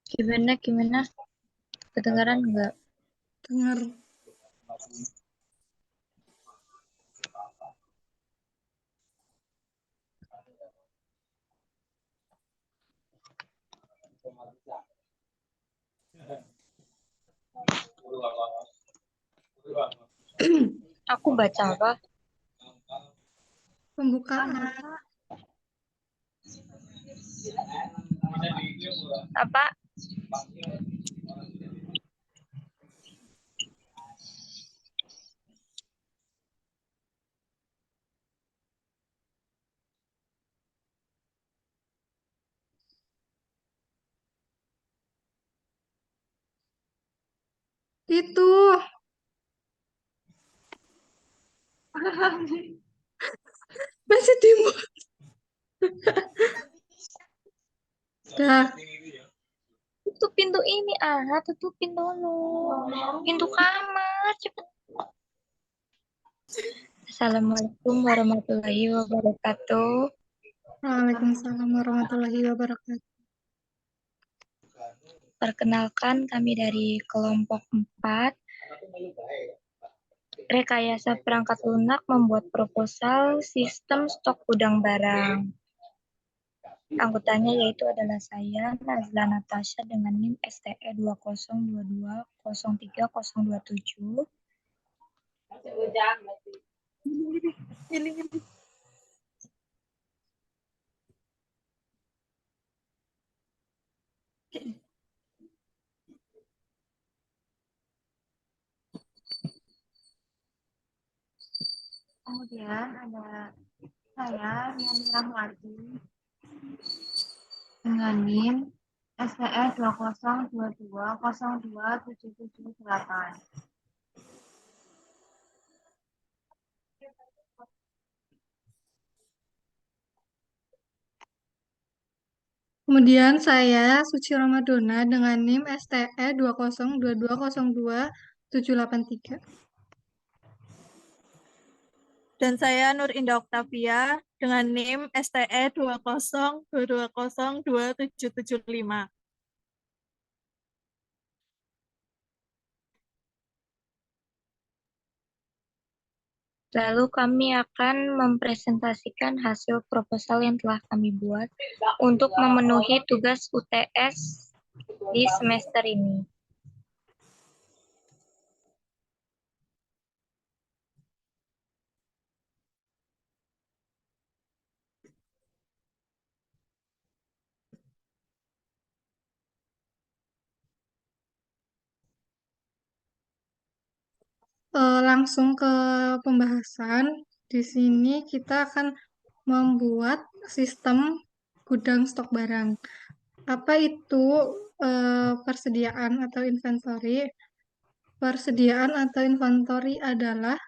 Gimana? Kedengaran nggak? Dengar. Aku baca apa? Pembukaan. Apa? Itu. Masih timbul. Dah. Tutup pintu ini, tutupin dulu. Pintu kamar, cepet. Assalamualaikum warahmatullahi wabarakatuh. Waalaikumsalam warahmatullahi wabarakatuh. Perkenalkan, kami dari kelompok 4. Rekayasa perangkat lunak membuat proposal sistem stok gudang barang. Anggotanya yaitu adalah saya, Nazla Natasha, dengan NIM STE 20220303027. Kemudian ada saya, Mian Rahmadi, dengan NIM STE 202202778. Kemudian saya, Suci Ramadona, dengan NIM STE 202202783. Dan saya Nur Indah Oktavia dengan NIM STE 202202775. Lalu kami akan mempresentasikan hasil proposal yang telah kami buat untuk memenuhi tugas UTS di semester ini. Langsung ke pembahasan. Di sini kita akan membuat sistem gudang stok barang. Apa itu persediaan atau inventory? Persediaan atau inventory adalah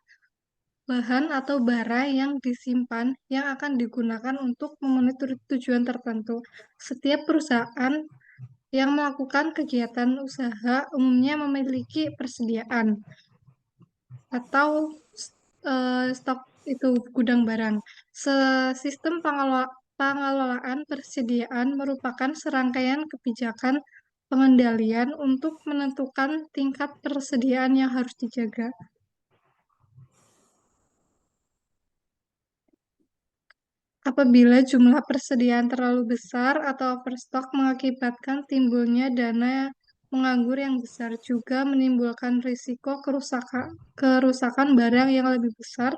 bahan atau barang yang disimpan yang akan digunakan untuk memenuhi tujuan tertentu. Setiap perusahaan yang melakukan kegiatan usaha umumnya memiliki persediaan atau stok itu gudang barang. Sistem pengelolaan persediaan merupakan serangkaian kebijakan pengendalian untuk menentukan tingkat persediaan yang harus dijaga. Apabila jumlah persediaan terlalu besar atau overstock mengakibatkan timbulnya dana menganggur yang besar, juga menimbulkan risiko kerusakan barang yang lebih besar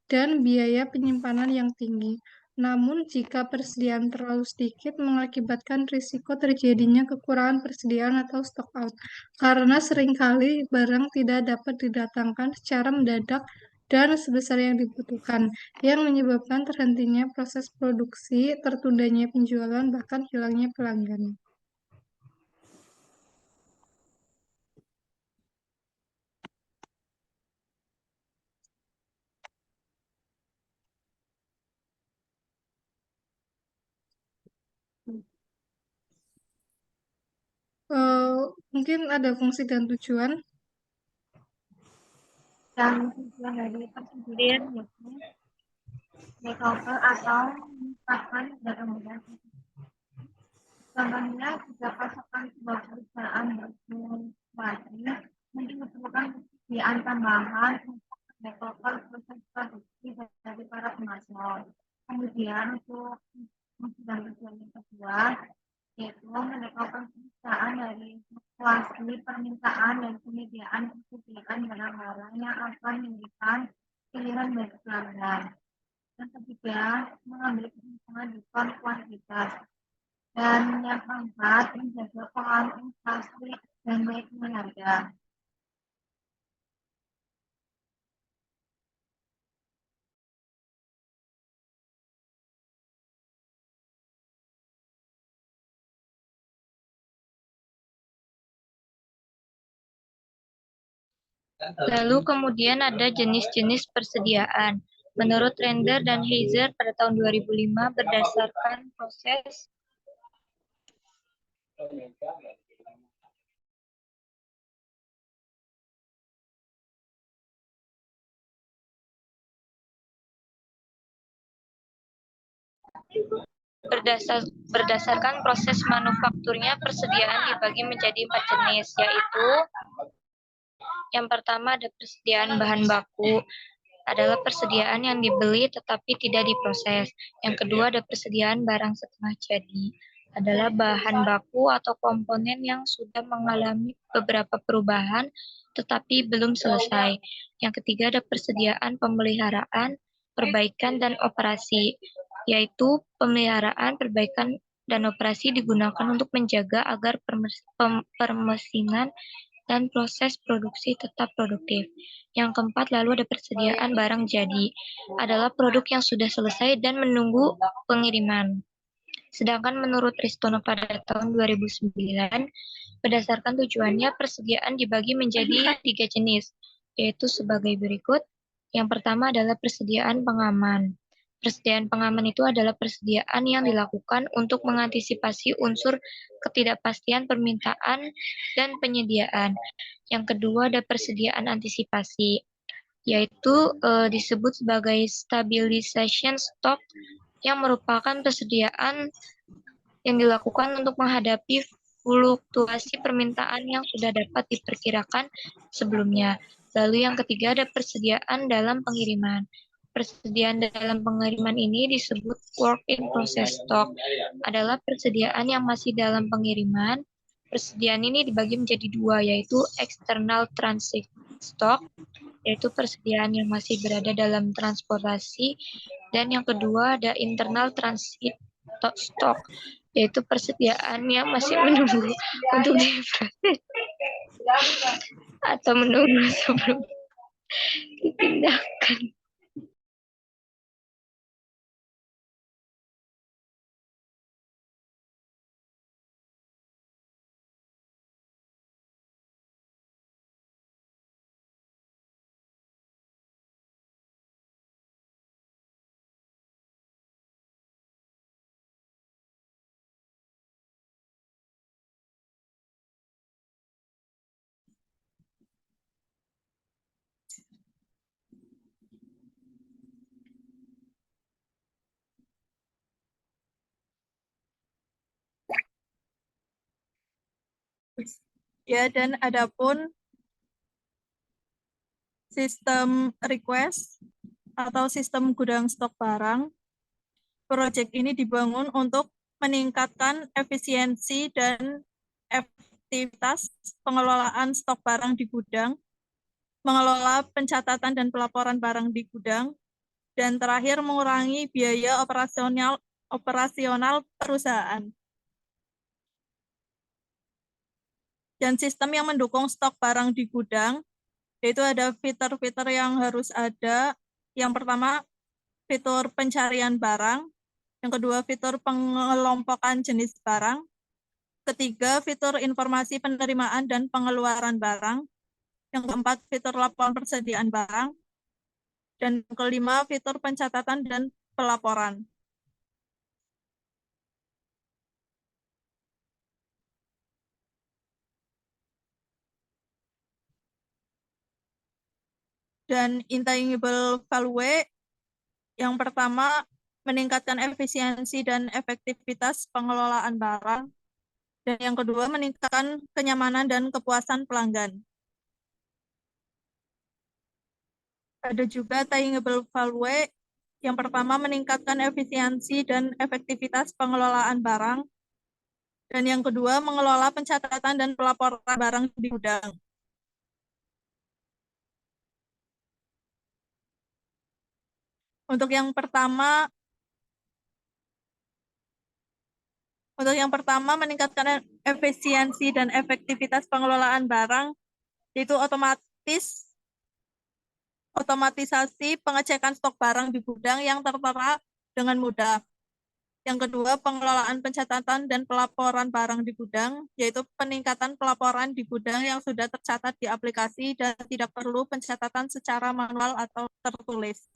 dan biaya penyimpanan yang tinggi. Namun, jika persediaan terlalu sedikit mengakibatkan risiko terjadinya kekurangan persediaan atau stock out, karena seringkali barang tidak dapat didatangkan secara mendadak dan sebesar yang dibutuhkan, yang menyebabkan terhentinya proses produksi, tertundanya penjualan, bahkan hilangnya pelanggan. Mungkin ada fungsi dan tujuan. Dan tujuan dari persediaan yaitu recover atau meningkatkan barang-barang Contohnya, jika pasokan sebuah perusahaan berfluktuasi, mungkin diperlukan persediaan tambahan untuk mendekatkan proses produksi dari para pemasok. Kemudian untuk dan tujuan yang kedua, yaitu mendekatkan perusahaan dari fluktuasi permintaan dan penyediaan barang-barang yang akan memberikan pilihan bagi pelanggan. Yang ketiga, mengambil keuntungan di kuantitas. Dan yang keempat, menjaga pengaruh inflasi dan naiknya harga. Lalu kemudian ada jenis-jenis persediaan. Menurut Render dan Heiser pada tahun 2005 berdasarkan proses berdasarkan proses manufakturnya, persediaan dibagi menjadi 4 jenis, yaitu yang pertama ada persediaan bahan baku, adalah persediaan yang dibeli tetapi tidak diproses. Yang kedua ada persediaan barang setengah jadi, adalah bahan baku atau komponen yang sudah mengalami beberapa perubahan tetapi belum selesai. Yang ketiga ada persediaan pemeliharaan, perbaikan, dan operasi, yaitu pemeliharaan, perbaikan, dan operasi digunakan untuk menjaga agar permesinan dan proses produksi tetap produktif. Yang keempat, lalu ada persediaan barang jadi, adalah produk yang sudah selesai dan menunggu pengiriman. Sedangkan menurut Ristono pada tahun 2009, berdasarkan tujuannya, persediaan dibagi menjadi 3 jenis, yaitu sebagai berikut. Yang pertama adalah persediaan pengaman. Persediaan pengaman itu adalah persediaan yang dilakukan untuk mengantisipasi unsur ketidakpastian permintaan dan penyediaan. Yang kedua ada persediaan antisipasi, yaitu disebut sebagai stabilization stock, yang merupakan persediaan yang dilakukan untuk menghadapi fluktuasi permintaan yang sudah dapat diperkirakan sebelumnya. Lalu yang ketiga ada persediaan dalam pengiriman. Persediaan dalam pengiriman ini disebut work in process stock, adalah persediaan yang masih dalam pengiriman. Persediaan ini dibagi menjadi 2, yaitu external transit stock, yaitu persediaan yang masih berada dalam transportasi, dan yang kedua ada internal transit stock, yaitu persediaan yang masih menunggu untuk diproses atau menunggu sebelum dipindahkan. Ya, dan adapun sistem request atau sistem gudang stok barang, proyek ini dibangun untuk meningkatkan efisiensi dan efektivitas pengelolaan stok barang di gudang, mengelola pencatatan dan pelaporan barang di gudang, dan terakhir mengurangi biaya operasional perusahaan. Dan sistem yang mendukung stok barang di gudang, yaitu ada fitur-fitur yang harus ada. Yang pertama, fitur pencarian barang. Yang kedua, fitur pengelompokan jenis barang. Ketiga, fitur informasi penerimaan dan pengeluaran barang. Yang keempat, fitur laporan persediaan barang. Dan yang kelima, fitur pencatatan dan pelaporan. Dan intangible value yang pertama, meningkatkan efisiensi dan efektivitas pengelolaan barang. Dan yang kedua, meningkatkan kenyamanan dan kepuasan pelanggan. Ada juga tyingable value. Yang pertama, meningkatkan efisiensi dan efektivitas pengelolaan barang. Dan yang kedua, mengelola pencatatan dan pelaporan barang di gudang. Untuk yang pertama, meningkatkan efisiensi dan efektivitas pengelolaan barang, yaitu otomatisasi pengecekan stok barang di gudang yang tertera dengan mudah. Yang kedua, pengelolaan pencatatan dan pelaporan barang di gudang, yaitu peningkatan pelaporan di gudang yang sudah tercatat di aplikasi dan tidak perlu pencatatan secara manual atau tertulis.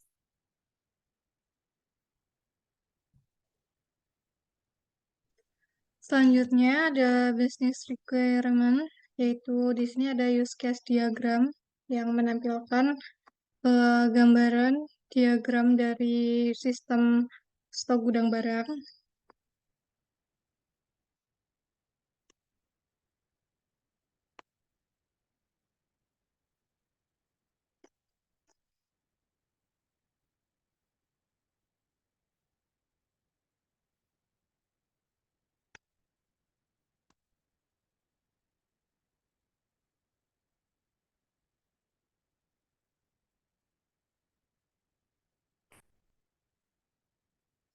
Selanjutnya ada business requirement, yaitu di sini ada use case diagram yang menampilkan gambaran diagram dari sistem stok gudang barang.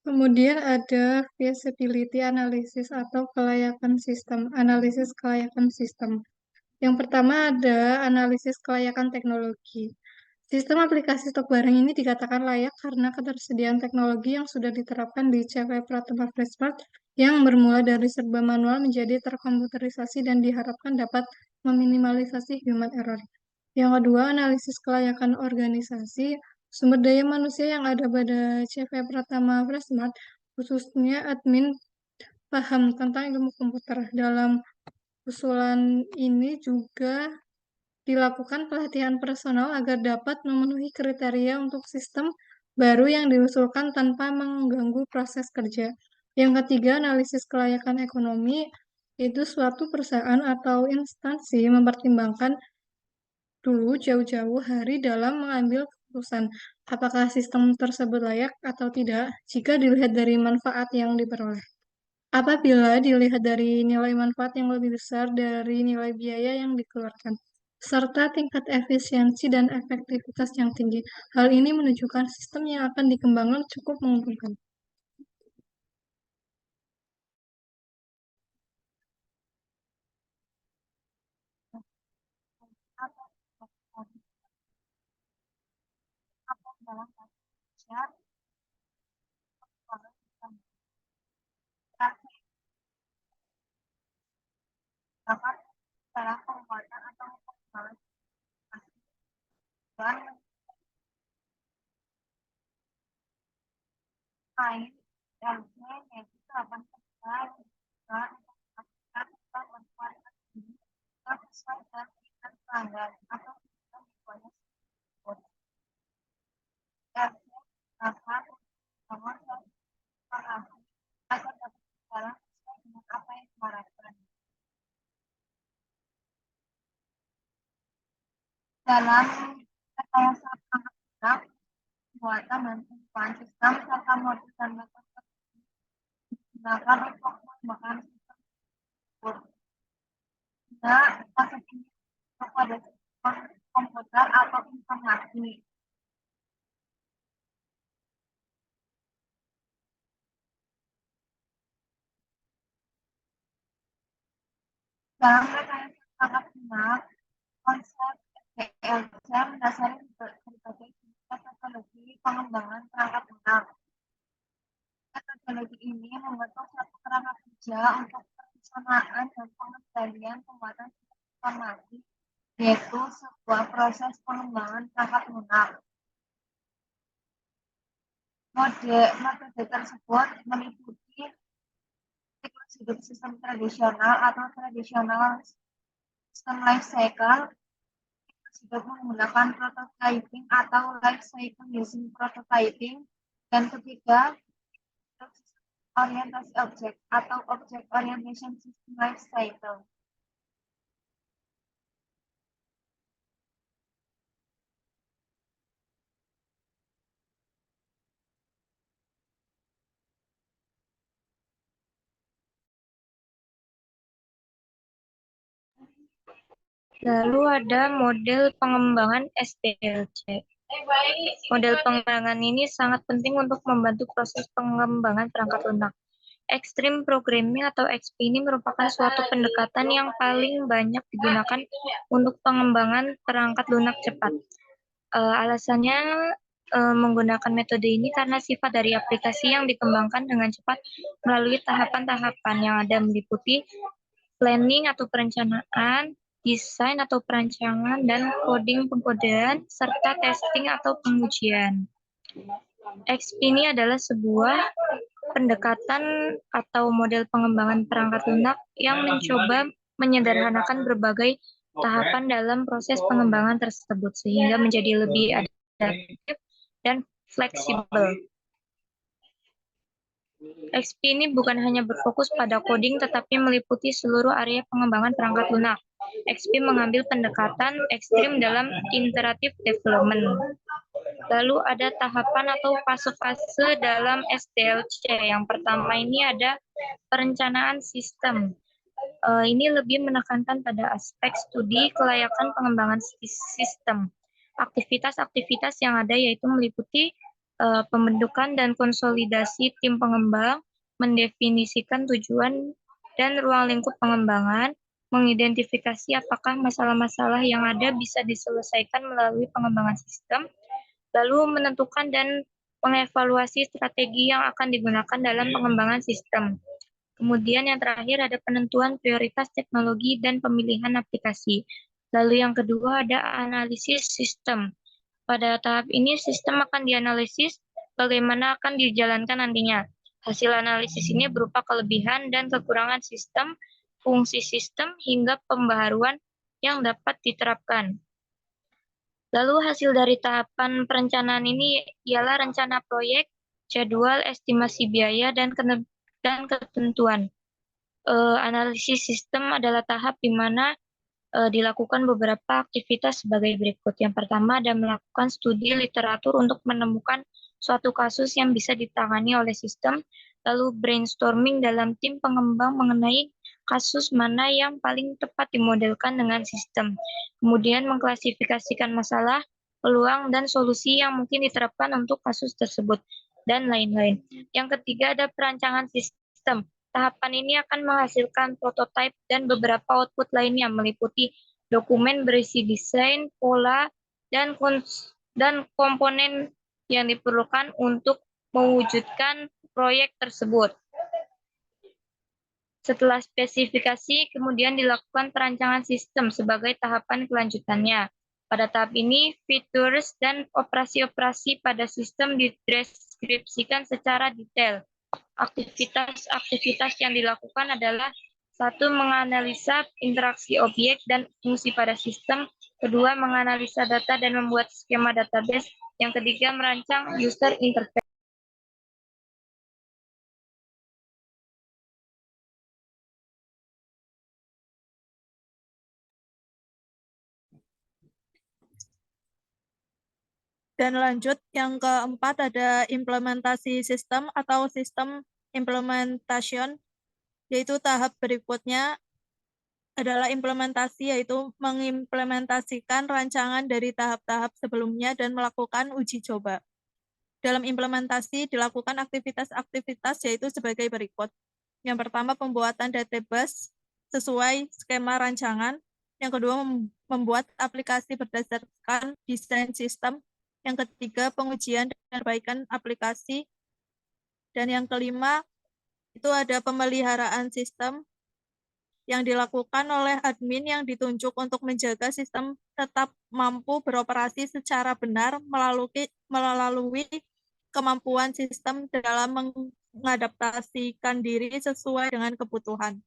Kemudian ada feasibility analysis atau analisis kelayakan sistem. Yang pertama ada analisis kelayakan teknologi. Sistem aplikasi stok barang ini dikatakan layak karena ketersediaan teknologi yang sudah diterapkan di CV Pratama Freshmart yang bermula dari serba manual menjadi terkomputerisasi dan diharapkan dapat meminimalisasi human error. Yang kedua, analisis kelayakan organisasi. Sumber daya manusia yang ada pada CV Pratama Freshmart, khususnya admin, paham tentang ilmu komputer. Dalam usulan ini juga dilakukan pelatihan personal agar dapat memenuhi kriteria untuk sistem baru yang diusulkan tanpa mengganggu proses kerja. Yang ketiga, analisis kelayakan ekonomi, itu suatu perusahaan atau instansi mempertimbangkan dulu jauh-jauh hari dalam mengambil keputusan apakah sistem tersebut layak atau tidak jika dilihat dari manfaat yang diperoleh. Apabila dilihat dari nilai manfaat yang lebih besar dari nilai biaya yang dikeluarkan, serta tingkat efisiensi dan efektivitas yang tinggi. Hal ini menunjukkan sistem yang akan dikembangkan cukup menguntungkan. Atau dalam bahasa Indonesia, dapat dalam pembuatan atau pengembangan dan lain LC yaitu 8 dan melakukan atau berkualitas tinggi sesuai dengan tingkat pelanggan atau tingkat dibuatnya tersebut. LC akan membangun relasi agar dapat berjalan sesuai dengan apa yang diharapkan. Dalam rekayasa perangkat pembuatan dan pengembangan sistem serta modul dan metode digunakan untuk mengembangkan sistem tersebut. Nah, proses ini kepada sistem komputer atau informasi. Dalam rekayasa perangkat lunak, konsep PLC mendasari berbagai metodologi pengembangan perangkat lunak. Metodologi ini membentuk satu kerangka kerja untuk perencanaan dan pengendalian pembuatan sistem informasi, yaitu sebuah proses pengembangan perangkat lunak. Metode tersebut meliputi siklus hidup sistem tradisional atau tradisional sistem life cycle, siklus hidup menggunakan prototyping atau life cycle using prototyping, dan ketiga, sistem orientasi objek atau Object Orientation System Life Cycle. Lalu ada model pengembangan SDLC. Model pengembangan ini sangat penting untuk membantu proses pengembangan perangkat lunak. Extreme Programming atau XP ini merupakan suatu pendekatan yang paling banyak digunakan untuk pengembangan perangkat lunak cepat. Alasannya menggunakan metode ini karena sifat dari aplikasi yang dikembangkan dengan cepat melalui tahapan-tahapan yang ada meliputi planning atau perencanaan, desain atau perancangan, dan coding pengkodean, serta testing atau pengujian. XP ini adalah sebuah pendekatan atau model pengembangan perangkat lunak yang mencoba menyederhanakan berbagai tahapan dalam proses pengembangan tersebut sehingga menjadi lebih adaptif dan fleksibel. XP ini bukan hanya berfokus pada coding tetapi meliputi seluruh area pengembangan perangkat lunak. XP mengambil pendekatan ekstrim dalam iterative development. Lalu ada tahapan atau fase-fase dalam SDLC. Yang pertama ini ada perencanaan sistem. Ini lebih menekankan pada aspek studi kelayakan pengembangan sistem. Aktivitas-aktivitas yang ada yaitu meliputi pembentukan dan konsolidasi tim pengembang, mendefinisikan tujuan dan ruang lingkup pengembangan, mengidentifikasi apakah masalah-masalah yang ada bisa diselesaikan melalui pengembangan sistem, lalu menentukan dan mengevaluasi strategi yang akan digunakan dalam pengembangan sistem. Kemudian yang terakhir ada penentuan prioritas teknologi dan pemilihan aplikasi. Lalu yang kedua ada analisis sistem. Pada tahap ini sistem akan dianalisis bagaimana akan dijalankan nantinya. Hasil analisis ini berupa kelebihan dan kekurangan sistem, fungsi sistem, hingga pembaharuan yang dapat diterapkan. Lalu hasil dari tahapan perencanaan ini ialah rencana proyek, jadwal, estimasi biaya, dan ketentuan. Analisis sistem adalah tahap di mana dilakukan beberapa aktivitas sebagai berikut. Yang pertama ada melakukan studi literatur untuk menemukan suatu kasus yang bisa ditangani oleh sistem, lalu brainstorming dalam tim pengembang mengenai kasus mana yang paling tepat dimodelkan dengan sistem. Kemudian mengklasifikasikan masalah, peluang, dan solusi yang mungkin diterapkan untuk kasus tersebut, dan lain-lain. Yang ketiga ada perancangan sistem. Tahapan ini akan menghasilkan prototipe dan beberapa output lainnya meliputi dokumen berisi desain, pola, dan komponen yang diperlukan untuk mewujudkan proyek tersebut. Setelah spesifikasi, kemudian dilakukan perancangan sistem sebagai tahapan kelanjutannya. Pada tahap ini, features dan operasi-operasi pada sistem dideskripsikan secara detail. Aktivitas-aktivitas yang dilakukan adalah satu, menganalisa interaksi objek dan fungsi pada sistem. Kedua, menganalisa data dan membuat skema database. Yang ketiga, merancang user interface. Dan lanjut, yang keempat ada implementasi sistem atau sistem implementation, yaitu tahap berikutnya adalah implementasi, yaitu mengimplementasikan rancangan dari tahap-tahap sebelumnya dan melakukan uji coba. Dalam implementasi dilakukan aktivitas-aktivitas yaitu sebagai berikut. Yang pertama, pembuatan database sesuai skema rancangan. Yang kedua, membuat aplikasi berdasarkan desain sistem. Yang ketiga, pengujian dan perbaikan aplikasi. Dan yang kelima, itu ada pemeliharaan sistem yang dilakukan oleh admin yang ditunjuk untuk menjaga sistem tetap mampu beroperasi secara benar melalui kemampuan sistem dalam mengadaptasikan diri sesuai dengan kebutuhan.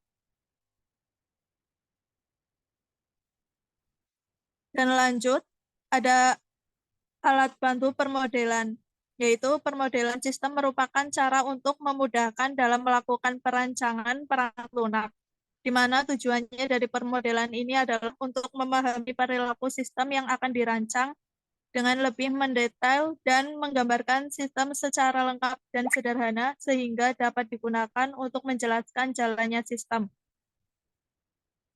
Dan lanjut, ada alat bantu permodelan, yaitu permodelan sistem merupakan cara untuk memudahkan dalam melakukan perancangan perangkat lunak, di mana tujuannya dari permodelan ini adalah untuk memahami perilaku sistem yang akan dirancang dengan lebih mendetail dan menggambarkan sistem secara lengkap dan sederhana sehingga dapat digunakan untuk menjelaskan jalannya sistem.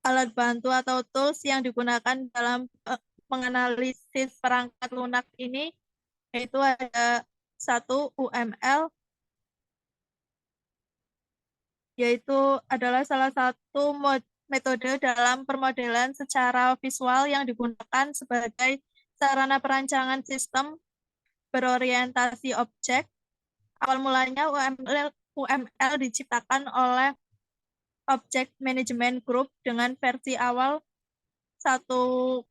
Alat bantu atau tools yang digunakan dalam menganalisis perangkat lunak ini yaitu ada 1 UML, yaitu adalah salah satu metode dalam permodelan secara visual yang digunakan sebagai sarana perancangan sistem berorientasi objek. Awal mulanya UML diciptakan oleh Object Management Group dengan versi awal 10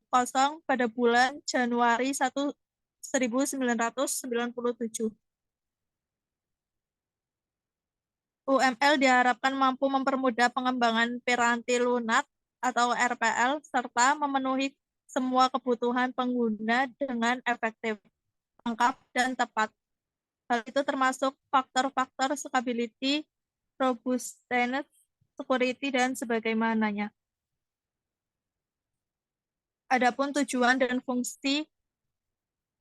pada bulan Januari 1997. UML diharapkan mampu mempermudah pengembangan piranti lunak atau RPL serta memenuhi semua kebutuhan pengguna dengan efektif, lengkap, dan tepat. Hal itu termasuk faktor-faktor scalability, robustness, security, dan sebagaimananya. Adapun tujuan dan fungsi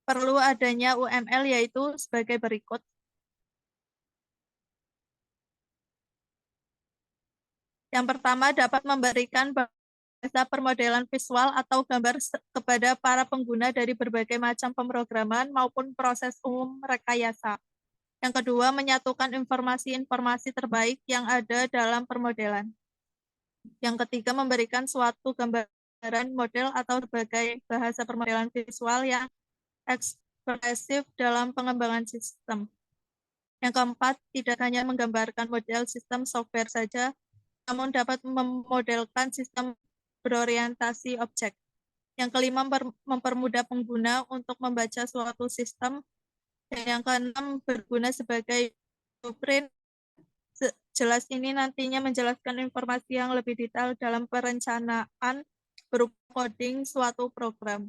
perlu adanya UML yaitu sebagai berikut. Yang pertama, dapat memberikan bahasa permodelan visual atau gambar kepada para pengguna dari berbagai macam pemrograman maupun proses umum rekayasa. Yang kedua, menyatukan informasi-informasi terbaik yang ada dalam permodelan. Yang ketiga, memberikan suatu gambaran model atau sebagai bahasa permodelan visual yang ekspresif dalam pengembangan sistem. Yang keempat, tidak hanya menggambarkan model sistem software saja, namun dapat memodelkan sistem berorientasi objek. Yang kelima, mempermudah pengguna untuk membaca suatu sistem. Dan yang keenam, berguna sebagai blueprint. Jelas ini nantinya menjelaskan informasi yang lebih detail dalam perencanaan berupa coding suatu program.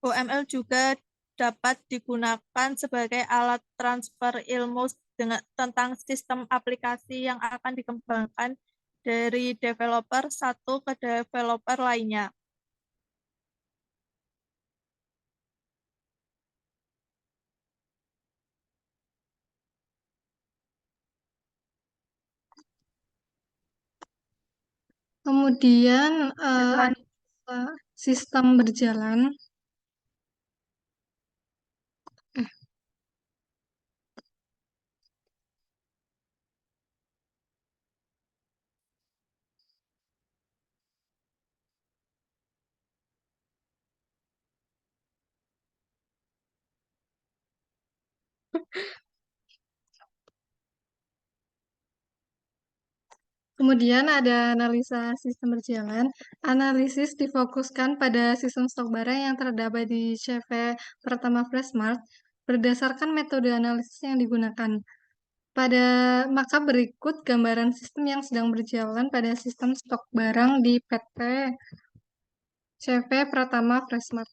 UML juga dapat digunakan sebagai alat transfer ilmu tentang sistem aplikasi yang akan dikembangkan dari developer satu ke developer lainnya. Kemudian sistem berjalan. Kemudian ada analisa sistem berjalan. Analisis difokuskan pada sistem stok barang yang terdapat di CV pertama Freshmart berdasarkan metode analisis yang digunakan. Maka berikut gambaran sistem yang sedang berjalan pada sistem stok barang di PT CV Pratama Freshmart.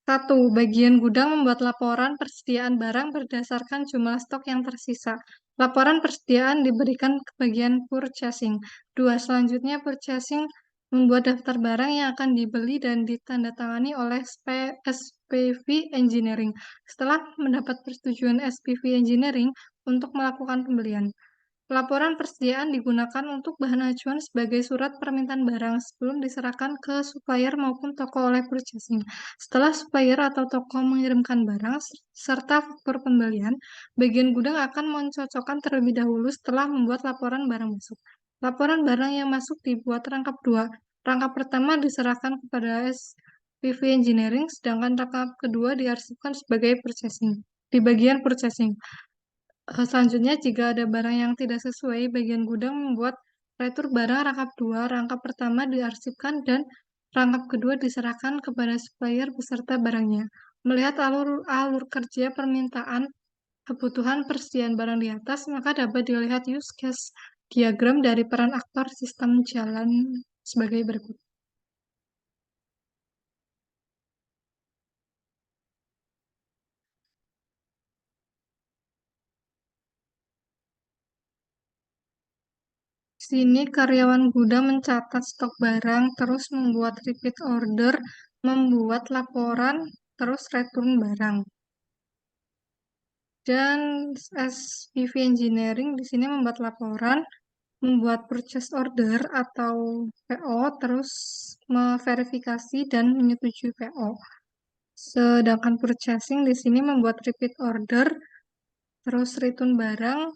1. Bagian gudang membuat laporan persediaan barang berdasarkan jumlah stok yang tersisa. Laporan persediaan diberikan ke bagian purchasing. 2. Selanjutnya purchasing membuat daftar barang yang akan dibeli dan ditandatangani oleh SPV Engineering setelah mendapat persetujuan SPV Engineering untuk melakukan pembelian. Laporan persediaan digunakan untuk bahan acuan sebagai surat permintaan barang sebelum diserahkan ke supplier maupun toko oleh purchasing. Setelah supplier atau toko mengirimkan barang serta faktur pembelian, bagian gudang akan mencocokkan terlebih dahulu setelah membuat laporan barang masuk. Laporan barang yang masuk dibuat rangkap 2. Rangkap pertama diserahkan kepada SPV Engineering, sedangkan rangkap kedua diarsipkan sebagai purchasing. Di bagian purchasing. Selanjutnya, jika ada barang yang tidak sesuai, bagian gudang membuat retur barang rangkap 2. Rangkap pertama diarsipkan dan rangkap kedua diserahkan kepada supplier beserta barangnya. Melihat alur kerja permintaan kebutuhan persediaan barang di atas, maka dapat dilihat use case diagram dari peran aktor sistem jalan sebagai berikut. Sini karyawan gudang mencatat stok barang, terus membuat repeat order, membuat laporan, terus return barang. Dan SPV Engineering di sini membuat laporan, membuat purchase order atau PO, terus memverifikasi dan menyetujui PO. Sedangkan purchasing di sini membuat repeat order, terus return barang,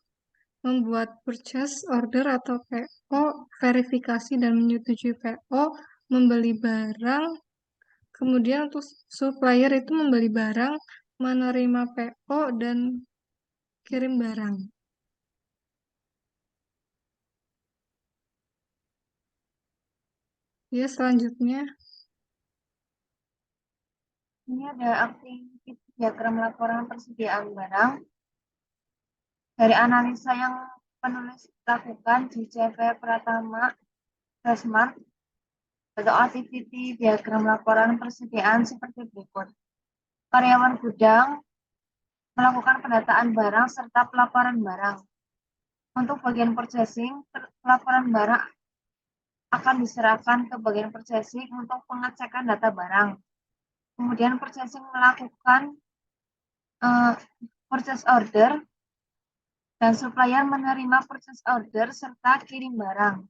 membuat purchase order atau PO, verifikasi dan menyetujui PO, membeli barang, kemudian untuk supplier itu membeli barang, menerima PO, dan kirim barang. Ya, selanjutnya. Ini ada aktivitas diagram laporan persediaan barang. Dari analisa yang penulis lakukan di CV Pratama Resmart, bentuk aktiviti diagram laporan persediaan seperti berikut. Karyawan gudang melakukan pendataan barang serta pelaporan barang. Untuk bagian purchasing, pelaporan barang akan diserahkan ke bagian purchasing untuk pengecekan data barang. Kemudian purchasing melakukan purchase order dan supplier menerima purchase order serta kirim barang.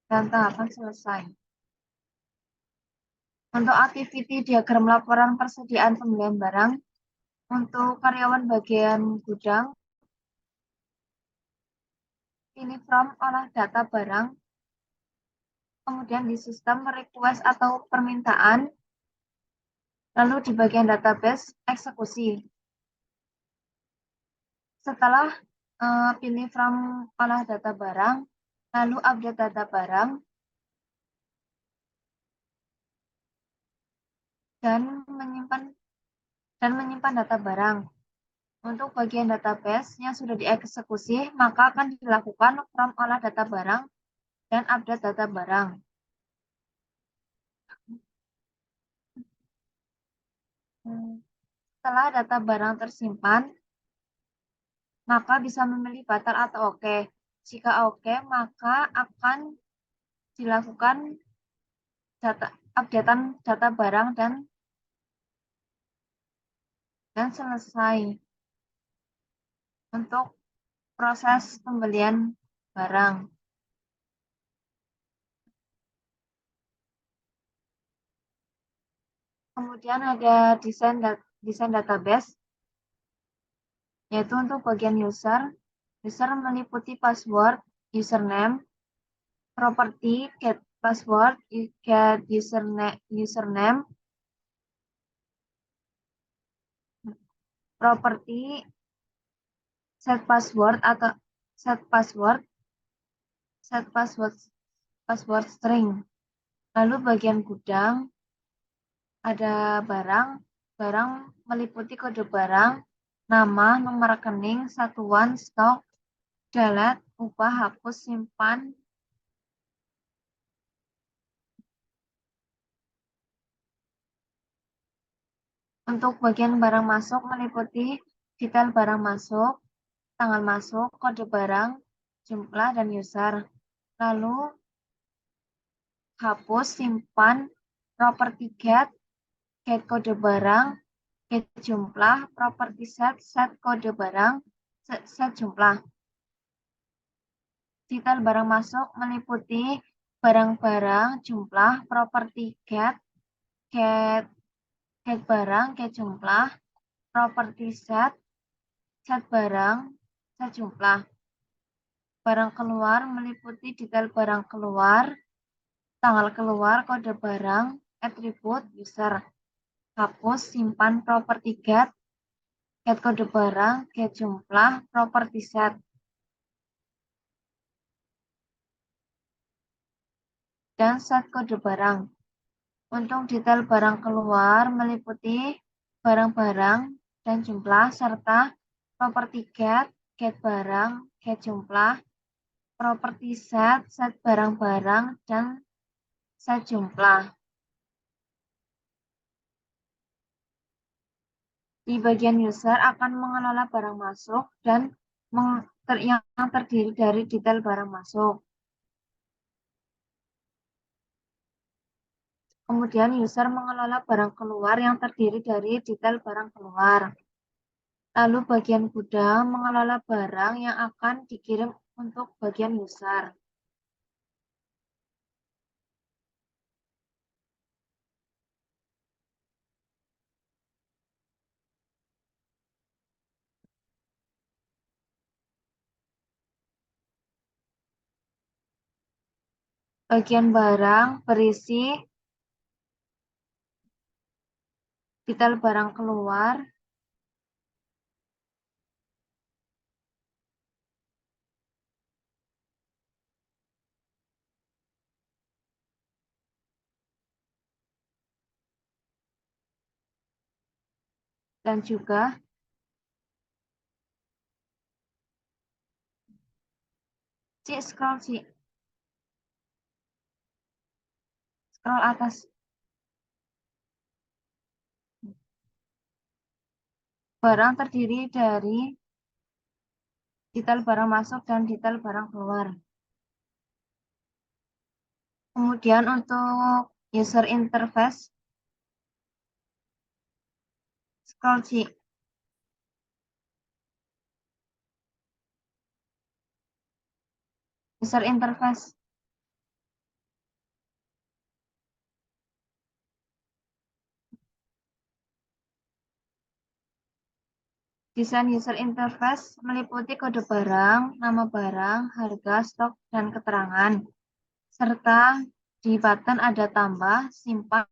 Dan tahapan selesai. Untuk aktiviti diagram laporan persediaan pembelian barang, untuk karyawan bagian gudang, ini from olah data barang, kemudian di sistem request atau permintaan, lalu di bagian database eksekusi. Setelah pilih from olah data barang, lalu update data barang, dan menyimpan data barang. Untuk bagian database yang sudah dieksekusi, maka akan dilakukan from olah data barang dan update data barang. Setelah data barang tersimpan, maka bisa memilih batal atau oke. Jika oke, maka akan dilakukan updatean data barang dan selesai untuk proses pembelian barang. Kemudian ada desain database, yaitu untuk bagian user meliputi password, username, property, get password, get username, property, set password atau set password string. Lalu bagian gudang ada barang meliputi kode barang, nama, nomor rekening, satuan, stok, delete, ubah, hapus, simpan. Untuk bagian barang masuk meliputi detail barang masuk, tanggal masuk, kode barang, jumlah, dan user. Lalu hapus, simpan, property get kode barang, get jumlah, property set kode barang, set jumlah. Detail barang masuk meliputi barang-barang, jumlah, property get barang, get jumlah, property set barang, set jumlah. Barang keluar meliputi detail barang keluar, tanggal keluar, kode barang, atribut, user. Hapus, simpan, property get kode barang, get jumlah, property set. Dan set kode barang. Untuk detail barang keluar meliputi barang-barang dan jumlah serta property get get barang, get jumlah, property set, set barang-barang, dan set jumlah. Di bagian user akan mengelola barang masuk dan yang terdiri dari detail barang masuk. Kemudian user mengelola barang keluar yang terdiri dari detail barang keluar. Lalu bagian gudang mengelola barang yang akan dikirim untuk bagian user. Bagian barang berisi detail barang keluar, dan juga scroll atas. Barang terdiri dari detail barang masuk dan detail barang keluar. Kemudian untuk user interface, scroll C. User interface. Desain user interface meliputi kode barang, nama barang, harga, stok, dan keterangan. Serta di button ada tambah, simpan,